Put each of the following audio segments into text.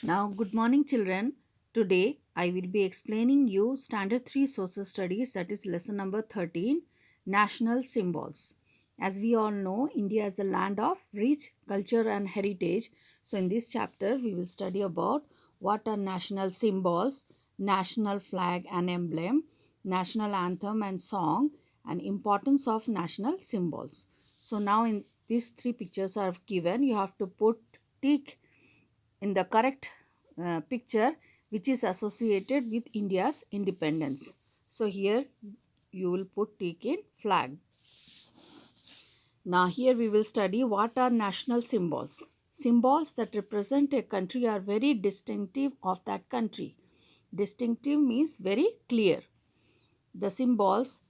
Now, good morning, children. Today, I will be explaining you Standard 3 Social Studies, that is lesson number 13, National Symbols. As we all know, India is a land of rich culture and heritage. So, in this chapter, we will study about what are national symbols, national flag and emblem, national anthem and song, and importance of national symbols. So, now in these three pictures are given, you have to put tick in the correct picture which is associated with India's independence. So here you will put tick in flag. Now here we will study what are national symbols. Symbols that represent a country are very distinctive of that country. Distinctive means very clear. The symbols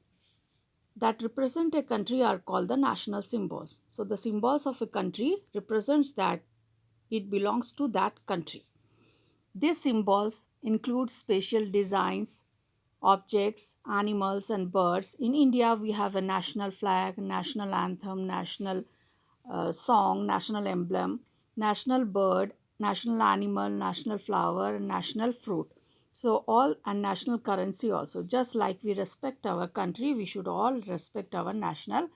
that represent a country are called the national symbols. So the symbols of a country represents that it belongs to that country. These symbols include special designs, objects, animals, and birds. In India, we have a national flag, national anthem, national song, national emblem, national bird, national animal, national flower, and national fruit. So, all and national currency also. Just like we respect our country, we should all respect our national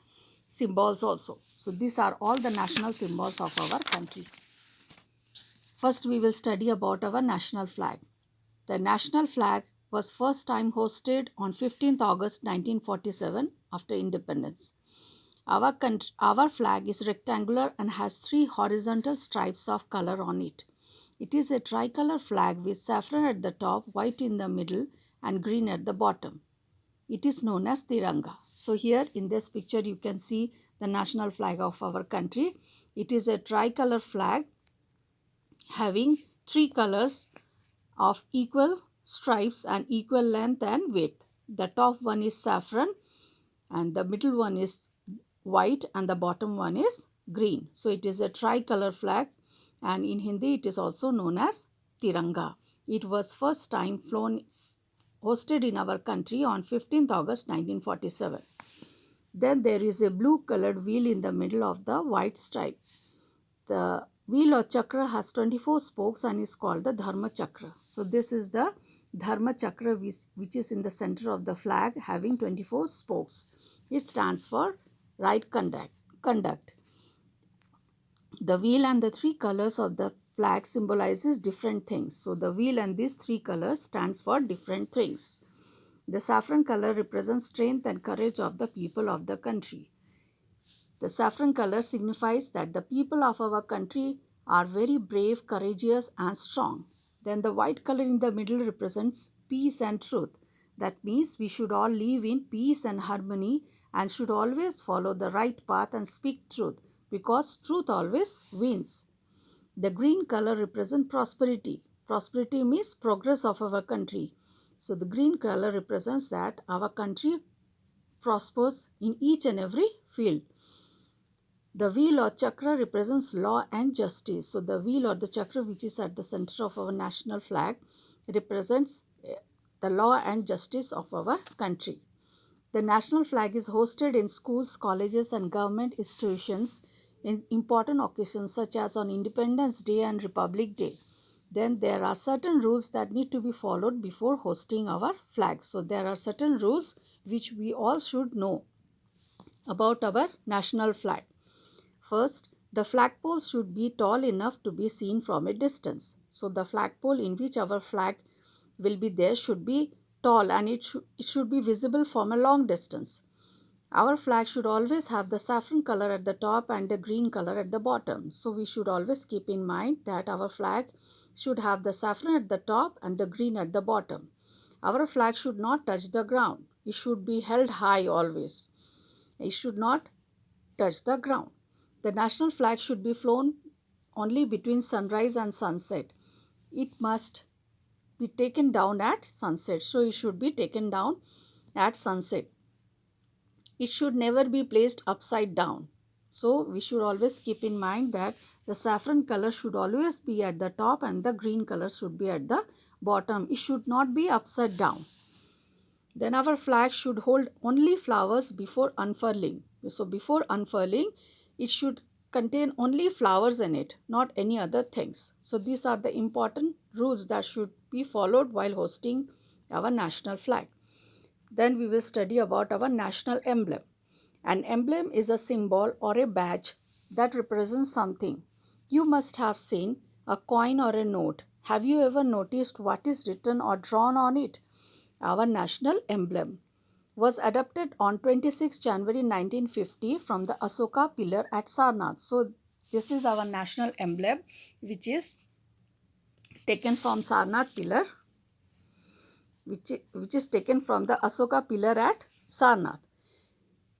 symbols also. So, these are all the national symbols of our country. First, we will study about our national flag. The national flag was first time hosted on 15th August 1947 after independence. Our flag is rectangular and has three horizontal stripes of color on it. It is a tricolor flag with saffron at the top, white in the middle, and green at the bottom. It is known as Tiranga. So, here in this picture, you can see the national flag of our country. It is a tricolor flag having three colors of equal stripes and equal length and width. The top one is saffron and the middle one is white and the bottom one is green. So it is a tricolor flag and in Hindi it is also known as Tiranga. It was first time hosted in our country on 15th August 1947. Then there is a blue colored wheel in the middle of the white stripe. The wheel or chakra has 24 spokes and is called the Dharma Chakra. So this is the Dharma Chakra which is in the center of the flag having 24 spokes. It stands for right conduct. The wheel and the three colors of the flag symbolizes different things. So the wheel and these three colors stands for different things. The saffron color represents strength and courage of the people of the country. The saffron color signifies that the people of our country are very brave, courageous, and strong. Then the white color in the middle represents peace and truth. That means we should all live in peace and harmony and should always follow the right path and speak truth because truth always wins. The green color represents prosperity. Prosperity means progress of our country. So the green color represents that our country prospers in each and every field. The wheel or chakra represents law and justice. So the wheel or the chakra which is at the center of our national flag represents the law and justice of our country. The national flag is hosted in schools, colleges and government institutions in important occasions such as on Independence Day and Republic Day. Then there are certain rules that need to be followed before hosting our flag. So there are certain rules which we all should know about our national flag. First, the flagpole should be tall enough to be seen from a distance. So the flagpole in which our flag will be there should be tall and it should be visible from a long distance. Our flag should always have the saffron color at the top and the green color at the bottom. So we should always keep in mind that our flag should have the saffron at the top and the green at the bottom. Our flag should not touch the ground. It should be held high always. It should not touch the ground. The national flag should be flown only between sunrise and sunset. It must be taken down at sunset. So it should be taken down at sunset. It should never be placed upside down. So we should always keep in mind that the saffron color should always be at the top and the green color should be at the bottom. It should not be upside down. Then our flag should hold only flowers before unfurling. So before unfurling, it should contain only flowers in it, not any other things. So these are the important rules that should be followed while hosting our national flag. Then we will study about our national emblem. An emblem is a symbol or a badge that represents something. You must have seen a coin or a note. Have you ever noticed what is written or drawn on it? Our national emblem was adopted on 26 January 1950 from the Asoka pillar at Sarnath. So this is our national emblem, which is taken from Sarnath pillar, which is taken from the Asoka pillar at Sarnath.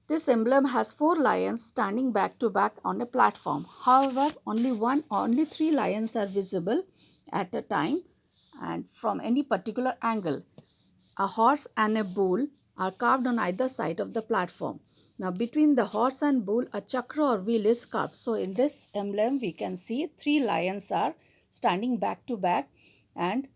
This emblem has 4 lions standing back to back on a platform. However, only 3 lions are visible at a time and from any particular angle. A horse and a bull are carved on either side of the platform. Now, between the horse and bull, a chakra or wheel is carved. So, in this emblem, we can see 3 lions are standing back to back, and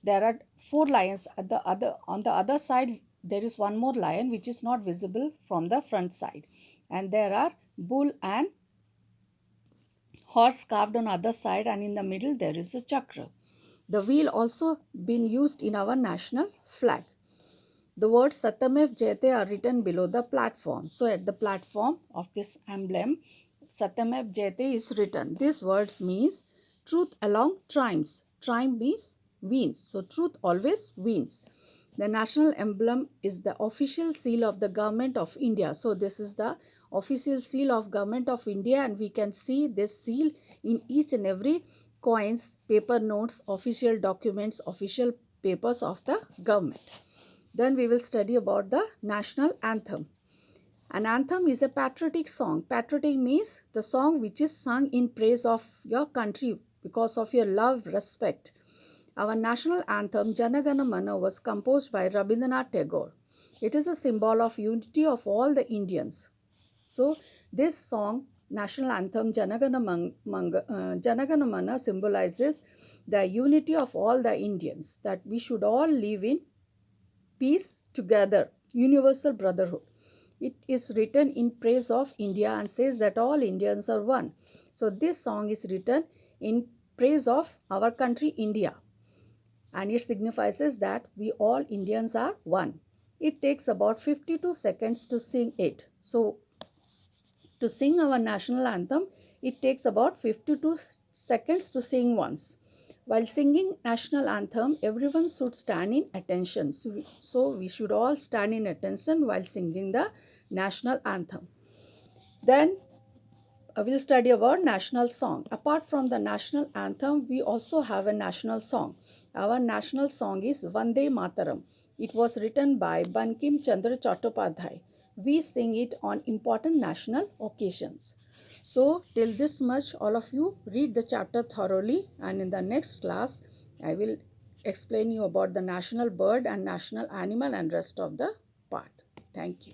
there are 4 lions on the other side. There is one more lion which is not visible from the front side, and there are bull and horse carved on other side, and in the middle there is a chakra. The wheel also been used in our national flag. The words Satyamev Jayate are written below the platform. So at the platform of this emblem, Satyamev Jayate is written. These words means truth alone triumphs. Triumph means wins. So truth always wins. The national emblem is the official seal of the government of India. So this is the official seal of government of India, and we can see this seal in each and every coins, paper notes, official documents, official papers of the government. Then we will study about the national anthem. An anthem is a patriotic song. Patriotic means the song which is sung in praise of your country because of your love, respect. Our national anthem, Jana Gana Mana, was composed by Rabindranath Tagore. It is a symbol of unity of all the Indians. So, this song, national anthem, Jana Gana Mana, symbolizes the unity of all the Indians, that we should all live in peace together, universal brotherhood. It is written in praise of India and says that all Indians are one. So, this song is written in praise of our country, India, and it signifies that we all Indians are one. It takes about 52 seconds to sing it. So, to sing our national anthem, it takes about 52 seconds to sing once. While singing national anthem, everyone should stand in attention. So we should all stand in attention while singing the national anthem. Then we'll study about national song. Apart from the national anthem, we also have a national song. Our national song is Vande Mataram. It was written by Bankim Chandra Chattopadhyay. We sing it on important national occasions. So till this much, all of you read the chapter thoroughly, and in the next class I will explain you about the national bird and national animal and rest of the part. Thank you.